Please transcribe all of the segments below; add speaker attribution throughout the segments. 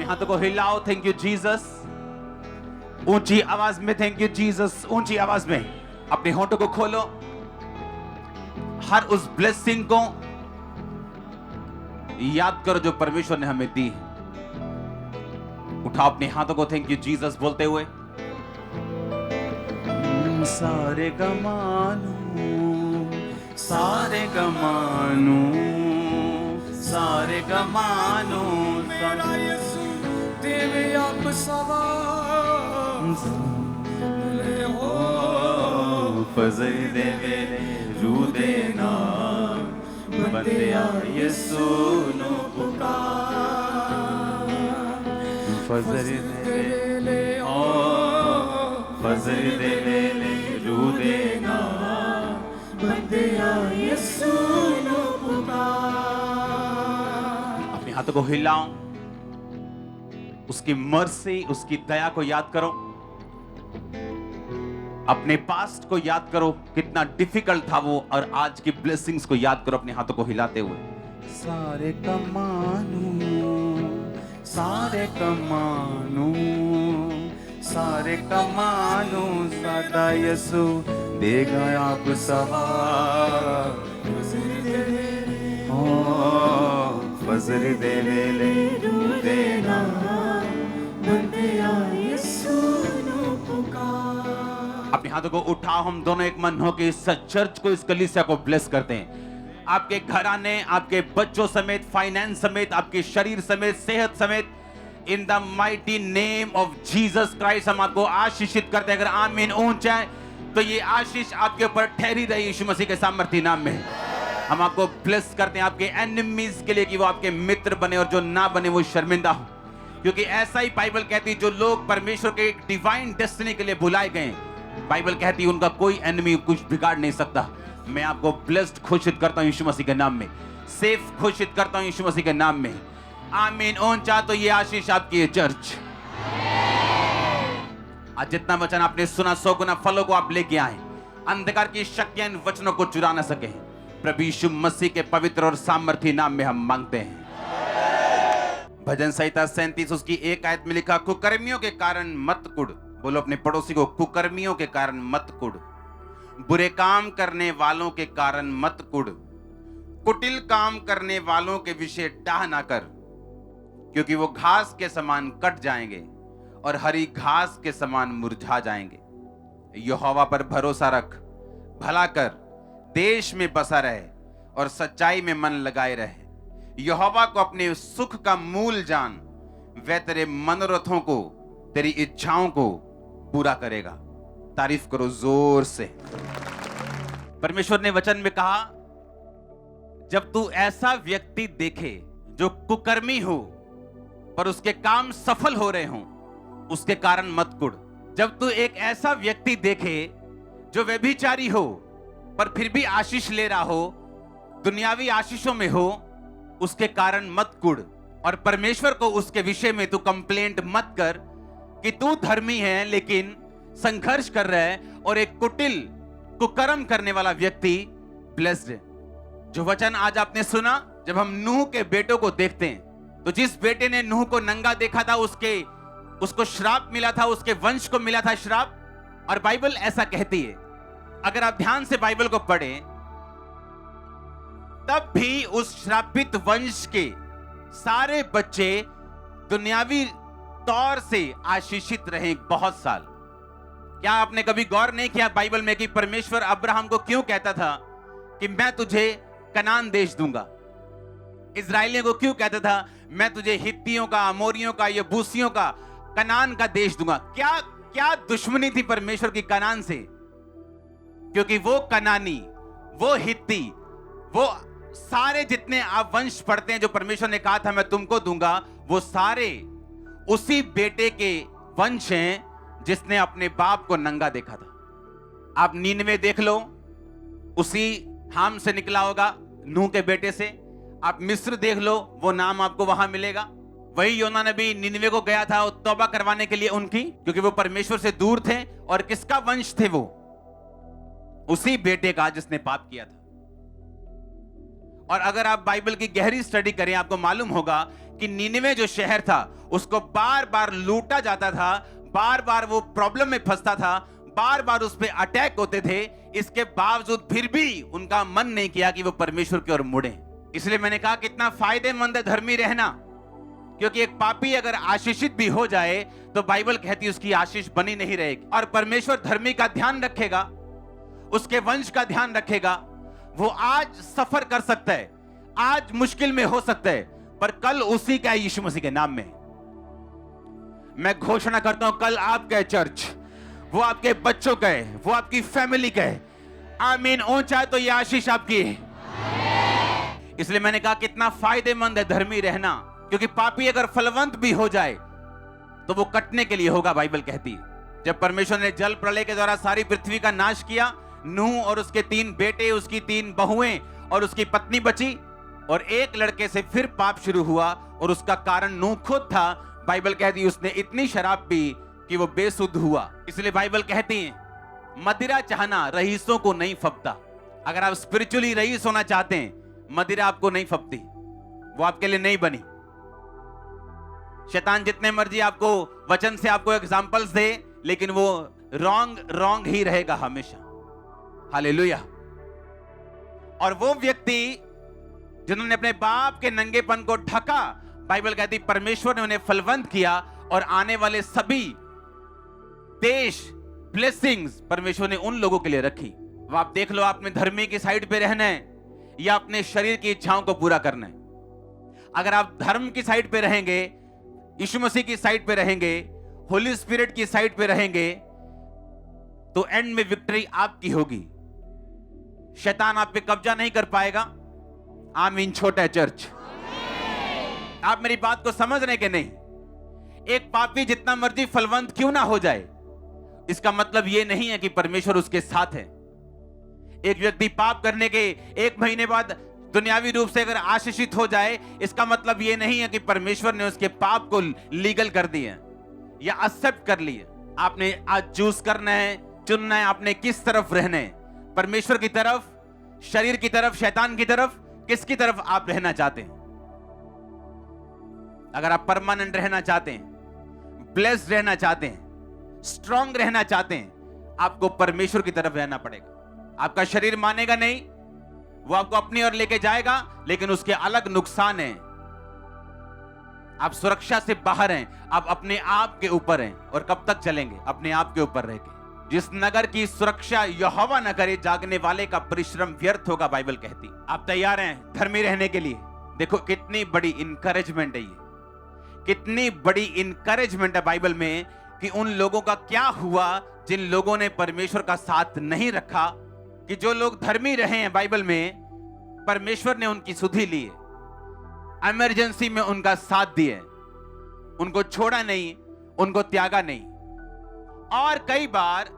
Speaker 1: हाथों को हिलाओ। Thank you Jesus. ऊंची आवाज में थैंक यू जीसस। ऊंची आवाज में अपने होठों को खोलो। हर उस ब्लेसिंग को याद करो जो परमेश्वर ने हमें दी। उठाओ अपने हाथों को थैंक यू जीसस बोलते हुए। सारे गमानू, सारे गमानू, सारे गमानू,
Speaker 2: मेरा यीशु तेरे आप सवार हो
Speaker 1: फजल दे मेरे रू देना बंदिया यीशु नु पुकार। फजल दे
Speaker 2: ले
Speaker 1: ओ फजल दे मेरे रू देना
Speaker 2: बंदिया यीशु नु पुकार।
Speaker 1: अपने हाथों को हिलाओ। उसकी मर्सी, उसकी दया को याद करो। अपने पास्ट को याद करो, कितना डिफिकल्ट था वो, और आज की ब्लेसिंग्स को याद करो अपने हाथों को हिलाते हुए। सारे कमानू, सारे कमानू, सारे कमानू, सदा यीशु देगा आप सवार। फजर दे ले देना बंदिया यीशु नु पुकार। अपने हाथों को उठाओ। हम दोनों एक मन हो के इस चर्च को, इस कलीसिया को ब्लेस करते हैं। आपके घराने, आपके बच्चों समेत, फाइनेंस समेत, आपके शरीर समेत, सेहत समेत, in the mighty name of Jesus Christ हम आपको आशीषित करते हैं। अगर आमीन ऊंचा है तो ये आशीष आपके ऊपर ठहरी रही यीशु मसीह के सामर्थी नाम में। हम आपको ब्लेस करते हैं आपके एनिमीज के लिए कि वो आपके मित्र बने और जो ना बने वो शर्मिंदा हो, क्योंकि ऐसा ही बाइबल कहती है जो लोग परमेश्वर के एक डिवाइन डेस्टिनी के लिए बुलाए गए, बाइबल कहती है उनका कोई एनिमी कुछ बिगाड़ नहीं सकता। मैं आपको ब्लेस्ड घोषित करता हूं यीशु मसीह के नाम में, सेफ घोषित करता हूं यीशु मसीह के नाम में। आमीन ऊंचा। तो ये आशीष आपकी है चर्च। आज जितना वचन आपने सुना 100 गुना फलों को आप लेके आए। अंधकार की शक्तियां इन वचनों को चुरा न सके। प्रभु यीशु मसीह के पवित्र और सामर्थी नाम में हम मांगते हैं। भजन संहिता 37 उसकी 1 आयत में लिखा, कुकर्मियों के कारण मत कुड़। बोलो अपने पड़ोसी को, कुकर्मियों के कारण मत कुड़, बुरे काम करने वालों के कारण मत कुड़, कुटिल काम करने वालों के विषय डाह ना कर, क्योंकि वो घास के समान कट जाएंगे और हरी घास के समान मुरझा जाएंगे। यहोवा पर भरोसा रख, भला कर, देश में बसा रहे और सच्चाई में मन लगाए रहे। यहोवा को अपने सुख का मूल जान, वह तेरे मनोरथों को, तेरी इच्छाओं को पूरा करेगा। तारीफ करो जोर से। परमेश्वर ने वचन में कहा, जब तू ऐसा व्यक्ति देखे जो कुकर्मी हो पर उसके काम सफल हो रहे हो, उसके कारण मत कुड़। जब तू एक ऐसा व्यक्ति देखे जो व्यभिचारी हो पर फिर भी आशीष ले रहा हो, दुनियावी आशीषों में हो, उसके कारण मत कुड़। और परमेश्वर को उसके विषय में तू कंप्लेंट मत कर कि तू धर्मी है लेकिन संघर्ष कर रहा है और एक कुटिल कुकर्म करने वाला व्यक्ति ब्लेस्ड है। जो वचन आज आपने सुना, जब हम नूह के बेटों को देखते हैं तो जिस बेटे ने नूह को नंगा देखा था उसको श्राप मिला था, उसके वंश को मिला था श्राप। और बाइबल ऐसा कहती है, अगर आप ध्यान से बाइबल को पढ़ें, तब भी उस श्रापित वंश के सारे बच्चे दुनियावी तौर से आशीषित रहे बहुत साल। क्या आपने कभी गौर नहीं किया बाइबल में कि परमेश्वर अब्राहम को क्यों कहता था कि मैं तुझे कनान देश दूंगा? इजराइलियों को क्यों कहता था मैं तुझे हित्तियों का, अमोरियों का, यबूसियों का, कनान का देश दूंगा? क्या दुश्मनी थी परमेश्वर की कनान से? क्योंकि वो कनानी, वो हित्ती, वो सारे जितने आप वंश पढ़ते हैं जो परमेश्वर ने कहा था मैं तुमको दूंगा, वो सारे उसी बेटे के वंश हैं जिसने अपने बाप को नंगा देखा था। आप नीनवे देख लो, उसी हाम से निकला होगा, नूह के बेटे से। आप मिस्र देख लो, वो नाम आपको वहां मिलेगा। वही योना नबी निनवे को गया था तौबा करवाने के लिए उनकी, क्योंकि वो परमेश्वर से दूर थे। और किसका वंश थे वो? उसी बेटे का जिसने पाप किया था। और अगर आप बाइबल की गहरी स्टडी करें, आपको मालूम होगा कि नीनवे जो शहर था उसको बार बार लूटा जाता था, बार बार वो प्रॉब्लम में फंसता था, बार बार उस पे अटैक होते थे, इसके बावजूद फिर भी उनका मन नहीं किया कि वो परमेश्वर की ओर मुड़े। इसलिए मैंने कहा कितना फायदेमंद है धर्मी रहना, क्योंकि एक पापी अगर आशीषित भी हो जाए तो बाइबल कहती है उसकी आशीष बनी नहीं रहेगी, और परमेश्वर धर्मी का ध्यान रखेगा, उसके वंश का ध्यान रखेगा। वो आज सफर कर सकता है, आज मुश्किल में हो सकता है, पर कल उसी का है यीशु मसीह के नाम में। मैं घोषणा करता हूं कल आपका है चर्च, वो आपके बच्चों का है, वो आपकी फैमिली का है। आमीन। ऊंचा है तो ये आशीष आपकी है। इसलिए मैंने कहा कितना फायदेमंद है धर्मी रहना, क्योंकि पापी अगर फलवंत भी हो जाए तो वो कटने के लिए होगा। बाइबल कहती है जब परमेश्वर ने जल प्रलय के द्वारा सारी पृथ्वी का नाश किया, नूह और उसके 3 बेटे, उसकी 3 बहुएं और उसकी पत्नी बची, और एक लड़के से फिर पाप शुरू हुआ, और उसका कारण नूह खुद था। बाइबल कहती है उसने इतनी शराब पी कि वो बेसुध हुआ। इसलिए बाइबल कहती है मदिरा चाहना रईसों को नहीं फबता। अगर आप स्पिरिचुअली रईस होना चाहते हैं, मदिरा आपको नहीं फबती, वो आपके लिए नहीं बनी। शैतान जितने मर्जी आपको वचन से आपको एग्जांपल्स दे, लेकिन वो रॉन्ग ही रहेगा हमेशा। हालेलुया। और वो व्यक्ति जिन्होंने अपने बाप के नंगेपन को ढका, बाइबल कहती परमेश्वर ने उन्हें फलवंत किया, और आने वाले सभी देश ब्लेसिंग्स परमेश्वर ने उन लोगों के लिए रखी। अब आप देख लो, आपने धर्मी की साइड पे रहना है या अपने शरीर की इच्छाओं को पूरा करना है। अगर आप धर्म की साइड पे रहेंगे, यीशु मसीह की साइड पे रहेंगे, होली स्पिरिट की साइड पे रहेंगे, तो एंड में विक्ट्री आपकी होगी। शैतान आप पे कब्जा नहीं कर पाएगा। आमीन। छोटा है चर्च। आप मेरी बात को समझ रहे कि नहीं? एक पापी जितना मर्जी फलवंत क्यों ना हो जाए, इसका मतलब यह नहीं है कि परमेश्वर उसके साथ है। एक व्यक्ति पाप करने के 1 महीने बाद दुनियावी रूप से अगर आशीषित हो जाए, इसका मतलब यह नहीं है कि परमेश्वर ने उसके पाप को लीगल कर दिया या एक्सेप्ट कर लिया। आपने आज चूज करना है, चुनना है, आपने किस तरफ रहना है, परमेश्वर की तरफ, शरीर की तरफ, शैतान की तरफ, किसकी तरफ आप रहना चाहते हैं। अगर आप परमानेंट रहना चाहते हैं, ब्लेस्ड रहना चाहते हैं, स्ट्रांग रहना चाहते हैं, आपको परमेश्वर की तरफ रहना पड़ेगा। आपका शरीर मानेगा नहीं, वो आपको अपनी ओर लेके जाएगा, लेकिन उसके अलग नुकसान हैं। आप सुरक्षा से बाहर हैं, आप अपने आप के ऊपर हैं। और कब तक चलेंगे अपने आप के ऊपर रह के? जिस नगर की सुरक्षा यहोवा न करे, जागने वाले का परिश्रम व्यर्थ होगा, बाइबल कहती। आप तैयार हैं धर्मी रहने के लिए? देखो कितनी बड़ी इंकरेजमेंट है ये, कितनी बड़ी इंकरेजमेंट है बाइबल में कि उन लोगों का क्या हुआ जिन लोगों ने परमेश्वर का साथ नहीं रखा। कि जो लोग धर्मी रहे हैं, बाइबल में परमेश्वर ने उनकी सुधि ली है, इमरजेंसी में उनका साथ दिए, उनको छोड़ा नहीं, उनको त्यागा नहीं। और कई बार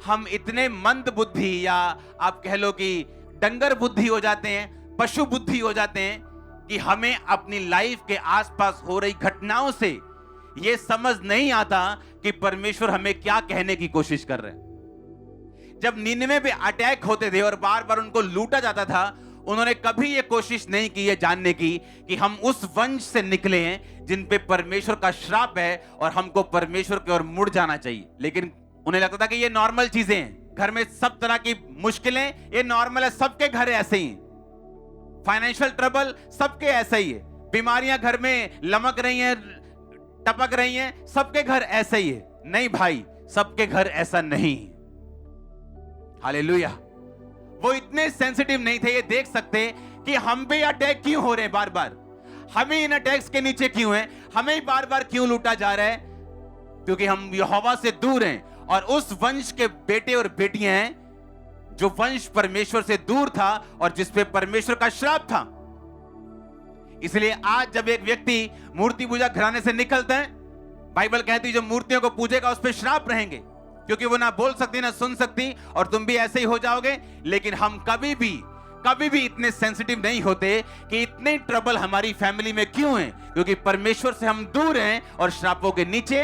Speaker 1: हम इतने मंद बुद्धि, या आप कह लो कि डंगर बुद्धि हो जाते हैं, पशु बुद्धि हो जाते हैं, कि हमें अपनी लाइफ के आसपास हो रही घटनाओं से यह समझ नहीं आता कि परमेश्वर हमें क्या कहने की कोशिश कर रहे हैं। जब नीनवे पे अटैक होते थे और बार बार उनको लूटा जाता था, उन्होंने कभी यह कोशिश नहीं की है जानने की कि हम उस वंश से निकले हैं जिन पे परमेश्वर का श्राप है और हमको परमेश्वर की ओर मुड़ जाना चाहिए। लेकिन उन्हें लगता था कि ये नॉर्मल चीजें हैं, घर में सब तरह की मुश्किलें ये नॉर्मल है, सबके घर ऐसे ही, फाइनेंशियल ट्रबल सबके ऐसा ही है, बीमारियां घर में लमक रही हैं, टपक रही हैं, सबके घर ऐसा ही है। नहीं भाई, सबके घर ऐसा नहीं। हालेलुया। वो इतने सेंसिटिव नहीं थे, ये देख सकते कि हम पे अटैक क्यों हो रहे हैं बार बार, हमें इन अटैक्स के नीचे क्यों हैं, हमें बार बार क्यों लूटा जा रहा है, क्योंकि हम यहोवा से दूर हैं और उस वंश के बेटे और बेटियां हैं जो वंश परमेश्वर से दूर था और जिस पे परमेश्वर का श्राप था। इसलिए आज जब एक व्यक्ति मूर्ति पूजा घराने से निकलता है, बाइबल कहती है जो मूर्तियों को पूजेगा उस पे श्राप रहेंगे, क्योंकि वो ना बोल सकती ना सुन सकती, और तुम भी ऐसे ही हो जाओगे। लेकिन हम कभी भी इतने सेंसिटिव नहीं होते कि इतने ट्रबल हमारी फैमिली में क्यों है, क्योंकि परमेश्वर से हम दूर हैं और श्रापों के नीचे।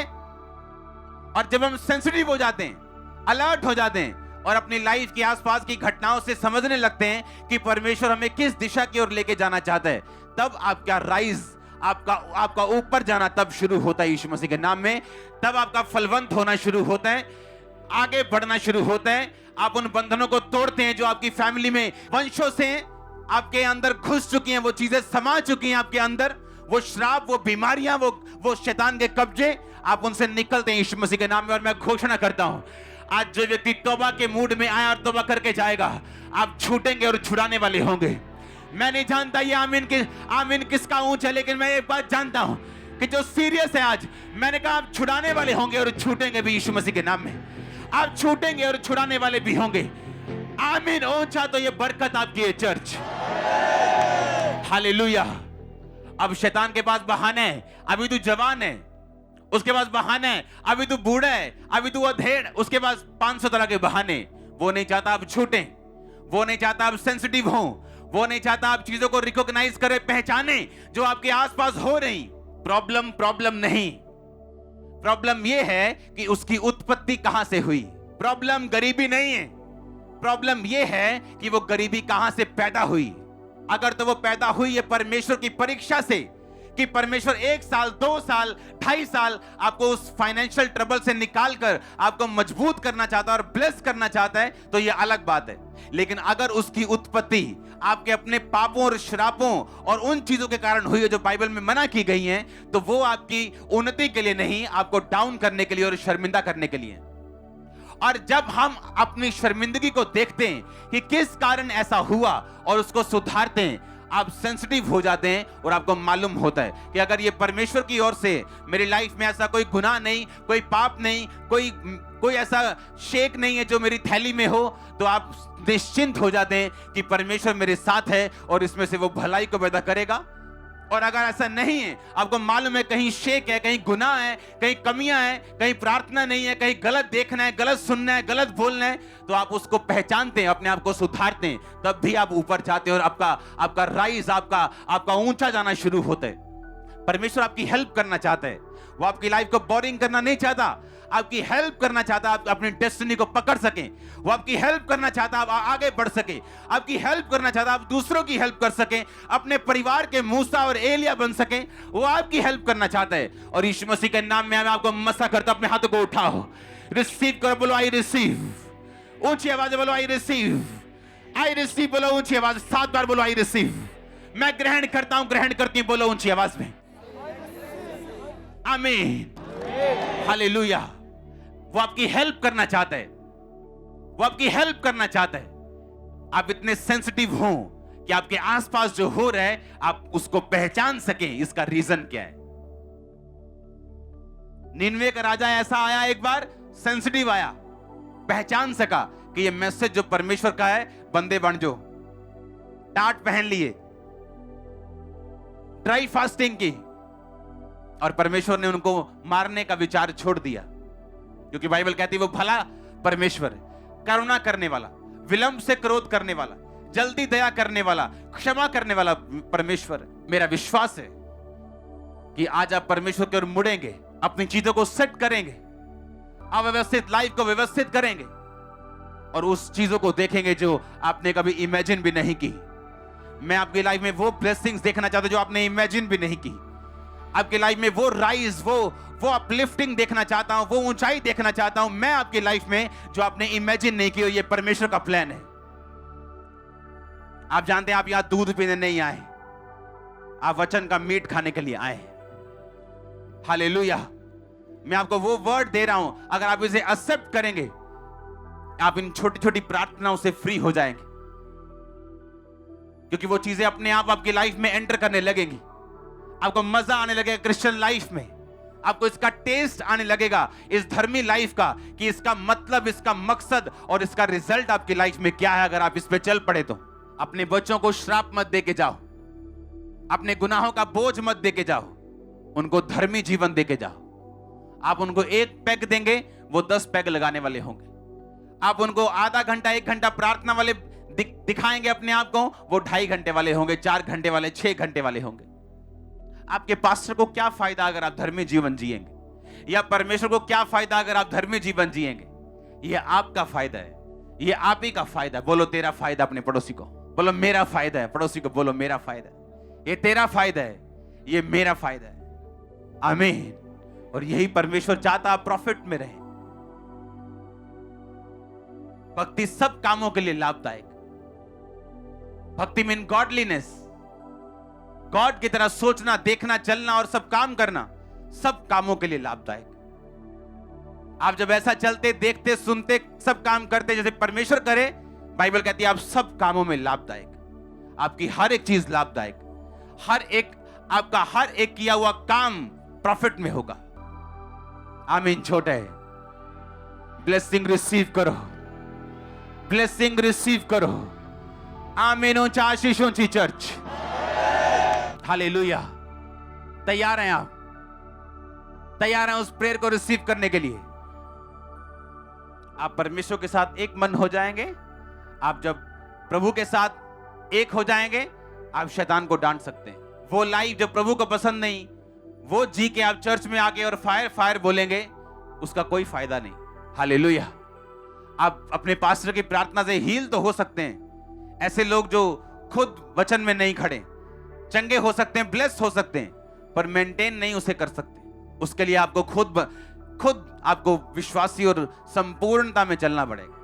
Speaker 1: और जब हम सेंसिटिव हो जाते हैं, अलर्ट हो जाते हैं और अपनी लाइफ के आसपास की घटनाओं से समझने लगते हैं कि परमेश्वर हमें किस दिशा की ओर लेके जाना चाहता है, तब आपका राइज, आपका आपका ऊपर जाना तब शुरू होता है यीशु मसीह के नाम में। तब आपका फलवंत होना शुरू होता है, आगे बढ़ना शुरू होता है। आप उन बंधनों को तोड़ते हैं जो आपकी फैमिली में वंशों से आपके अंदर घुस चुकी हैं, वो चीजें समा चुकी हैं आपके अंदर, वो श्राप, वो बीमारियां, वो शैतान के कब्जे, आप उनसे निकलते हैं यीशु मसीह के नाम में। और मैं घोषणा करता हूं, आज जो व्यक्ति तौबा के मूड में आया और तौबा करके जाएगा, आप छूटेंगे और छुड़ाने वाले होंगे। मैं नहीं जानता ये आमीन किसका ऊंच है, लेकिन मैं एक बात जानता हूं कि जो सीरियस है आज, मैंने कहा आप छुड़ाने वाले होंगे और छूटेंगे भी यीशु मसीह के नाम में। आप छूटेंगे और छुड़ाने वाले भी होंगे। आमीन। ऊंचा तो ये बरकत आपकी है चर्च। हालेलुया। अब शैतान के पास बहाने है, अभी तू जवान है, उसके पास बहाने है, अभी तू बूढ़ा है, अभी तू अधेड़, उसके पास 500 तरह के बहाने। वो नहीं चाहता आप छूटें, वो नहीं चाहता आप सेंसिटिव हो, वो नहीं चाहता आप चीजों को रिकॉग्नाइज करें, पहचाने जो आपके आसपास हो रही। प्रॉब्लम नहीं, प्रॉब्लम यह है कि उसकी उत्पत्ति कहां से हुई। प्रॉब्लम गरीबी नहीं है, प्रॉब्लम यह है कि वो गरीबी कहां से पैदा हुई। अगर तो वो पैदा हुई है परमेश्वर की परीक्षा से, कि परमेश्वर 1 साल, 2 साल, 2.5 साल आपको उस फाइनेंशियल ट्रबल से निकालकर आपको मजबूत करना चाहता है और ब्लेस करना चाहता है, तो यह अलग बात है। लेकिन अगर उसकी उत्पत्ति आपके अपने पापों और श्रापों और उन चीजों के कारण हुई है जो बाइबल में मना की गई हैं, तो वो आपकी उन्नति के लिए नहीं, आपको डाउन करने के लिए और शर्मिंदा करने के लिए। और जब हम अपनी शर्मिंदगी को देखते हैं कि किस कारण ऐसा हुआ और उसको सुधारते हैं, आप सेंसिटिव हो जाते हैं और आपको मालूम होता है कि अगर ये परमेश्वर की ओर से मेरी लाइफ में ऐसा कोई गुनाह नहीं, कोई पाप नहीं, कोई ऐसा शेक नहीं है जो मेरी थैली में हो, तो आप निश्चिंत हो जाते हैं कि परमेश्वर मेरे साथ है और इसमें से वो भलाई को पैदा करेगा। और अगर ऐसा नहीं है, आपको मालूम है कहीं शेक है, कहीं गुनाह है, कहीं कमियां हैं, कहीं प्रार्थना नहीं है, कहीं गलत देखना है, गलत सुनना है, गलत बोलना है, तो आप उसको पहचानते हैं, अपने आप को सुधारते हैं, तब भी आप ऊपर जाते हैं और आपका राइज, आपका ऊंचा जाना शुरू होता है। परमेश्वर आपकी हेल्प करना चाहता है, वो आपकी लाइफ को बोरिंग करना नहीं चाहता, आपकी हेल्प करना चाहता, आप अपनी डेस्टिनी को पकड़ सकें। वो आपकी हेल्प करना चाहता, आप आगे बढ़ सके, आपकी हेल्प करना चाहता, आप दूसरों की हेल्प कर सकें, अपने परिवार के मूसा और एलिया बन सकें। वो आपकी हेल्प करना चाहता है। और यीशु मसीह के नाम में मैं आपको मसा करता, अपने हाथों को उठाओ, रिसीव करो, बोलो आई रिसीव। ऊंची आवाज बोलो आई रिसीव, आई रिसीव बोलो ऊंची आवाज, 7 बार बोलो आई रिसीव। मैं ग्रहण करता हूं, ग्रहण करती हूं, बोलो ऊंची आवाज में आमीन। हालेलुया। वो आपकी हेल्प करना चाहता है, वो आपकी हेल्प करना चाहता है। आप इतने सेंसिटिव हो कि आपके आसपास जो हो रहा है आप उसको पहचान सकें, इसका रीजन क्या है। निनवे का राजा ऐसा आया, एक बार सेंसिटिव आया, पहचान सका कि ये मैसेज जो परमेश्वर का है, बंदे बन जो, टाट पहन लिए, ड्राई फास्टिंग की, और परमेश्वर ने उनको मारने का विचार छोड़ दिया, क्योंकि बाइबल कहती है वो भला परमेश्वर है, करुणा करने वाला, विलंब से क्रोध करने वाला, जल्दी दया करने वाला, क्षमा करने वाला परमेश्वर है। मेरा विश्वास है कि आज आप परमेश्वर की ओर मुड़ेंगे, अपनी चीजों को सेट करेंगे, अव्यवस्थित लाइफ को व्यवस्थित करेंगे और उस चीजों को देखेंगे जो आपने कभी इमेजिन भी नहीं की। मैं आपकी लाइफ में वो ब्लेसिंग्स देखना चाहता हूं जो आपने इमेजिन भी नहीं की। आपकी लाइफ में वो राइज, वो अपलिफ्टिंग देखना चाहता हूं, वो ऊंचाई देखना चाहता हूं मैं आपकी लाइफ में जो आपने इमेजिन नहीं की। ये परमेश्वर का प्लान है। आप जानते हैं आप यहां दूध पीने नहीं आए, आप वचन का मीट खाने के लिए आए। हालेलुया। मैं आपको वो वर्ड दे रहा हूं, अगर आप इसे एक्सेप्ट करेंगे, आप इन छोटी छोटी प्रार्थनाओं से फ्री हो जाएंगे, क्योंकि वो चीजें अपने आप आपकी लाइफ में एंटर करने लगेंगी। आपको मजा आने लगेगा क्रिश्चियन लाइफ में, आपको इसका टेस्ट आने लगेगा इस धर्मी लाइफ का, कि इसका मतलब, इसका मकसद और इसका रिजल्ट आपकी लाइफ में क्या है। अगर आप इस पे चल पड़े तो अपने बच्चों को श्राप मत दे के जाओ, अपने गुनाहों का बोझ मत दे के जाओ, उनको धर्मी जीवन दे के जाओ। आप उनको 1 पैग देंगे, वो 10 पैग लगाने वाले होंगे। आप उनको आधा घंटा 1 घंटा प्रार्थना वाले दिखाएंगे अपने आप को, वो 2.5 घंटे वाले होंगे, 4 घंटे वाले, 6 घंटे वाले होंगे। आपके पास्टर को क्या फायदा अगर आप धर्मी जीवन जिएंगे, या परमेश्वर को क्या फायदा अगर आप धर्मी जीवन जिएंगे। ये आपका फायदा है, ये आप ही का फायदा है। बोलो तेरा फायदा अपने पड़ोसी को, बोलो मेरा फायदा है। पड़ोसी को बोलो मेरा फायदा है। ये तेरा फायदा है, ये मेरा फायदा है। आमीन। और यही परमेश्वर चाहता आप प्रॉफिट में रहें। भक्ति सब कामों के लिए लाभदायक। भक्ति मीन गॉडलीनेस, गॉड की तरह सोचना, देखना, चलना और सब काम करना, सब कामों के लिए लाभदायक। आप जब ऐसा चलते, देखते, सुनते, सब काम करते जैसे परमेश्वर करे, बाइबल कहती है आप सब कामों में लाभदायक। आपकी हर एक चीज लाभदायक, हर एक आपका हर एक किया हुआ काम प्रॉफिट में होगा। आमीन। छोटे ब्लेसिंग रिसीव करो, ब्लेसिंग रिसीव करो। आमीन। ऊंचा आशीष ऊंची चर्च। हालेलुया। तैयार हैं आप? तैयार हैं उस प्रेयर को रिसीव करने के लिए? आप परमेश्वर के साथ एक मन हो जाएंगे। आप जब प्रभु के साथ एक हो जाएंगे, आप शैतान को डांट सकते हैं। वो लाइफ जो प्रभु को पसंद नहीं, वो जी के आप चर्च में आके और फायर फायर बोलेंगे, उसका कोई फायदा नहीं। हालेलुया। आप अपने पास्टर की प्रार्थना से हील तो हो सकते हैं। ऐसे लोग जो खुद वचन में नहीं खड़े, चंगे हो सकते हैं, ब्लेस हो सकते हैं, पर मेंटेन नहीं उसे कर सकते। उसके लिए आपको खुद आपको विश्वासी और संपूर्णता में चलना पड़ेगा।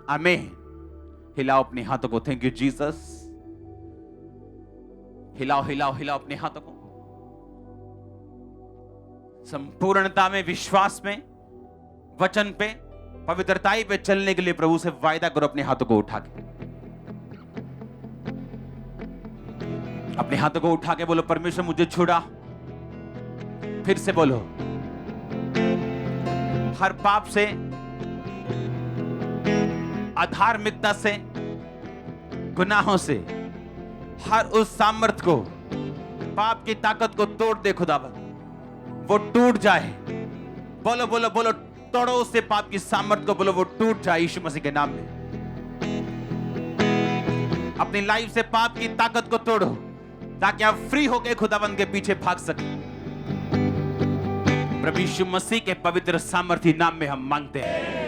Speaker 1: आमीन। हिलाओ अपने हाथों को। Thank you Jesus. हिलाओ हिलाओ हिलाओ अपने हाथों को। संपूर्णता में, विश्वास में, वचन पे, पवित्रताई पे चलने के लिए प्रभु से वायदा करो। अपने हाथों को उठा के, अपने हाथों को उठा के बोलो, परमेश्वर मुझे छुड़ा। फिर से बोलो, हर पाप से, अधार्मिकता से, गुनाहों से, हर उस सामर्थ को, पाप की ताकत को तोड़ दे खुदावन। वो टूट जाए। बोलो बोलो बोलो, तोड़ो उससे पाप की सामर्थ को। बोलो वो टूट जाए यीशु मसीह के नाम में। अपनी लाइफ से पाप की ताकत को तोड़ो, ताकि आप फ्री होकर खुदावन के पीछे भाग सकें। प्रभु यीशु मसीह के पवित्र सामर्थी नाम में हम मांगते हैं।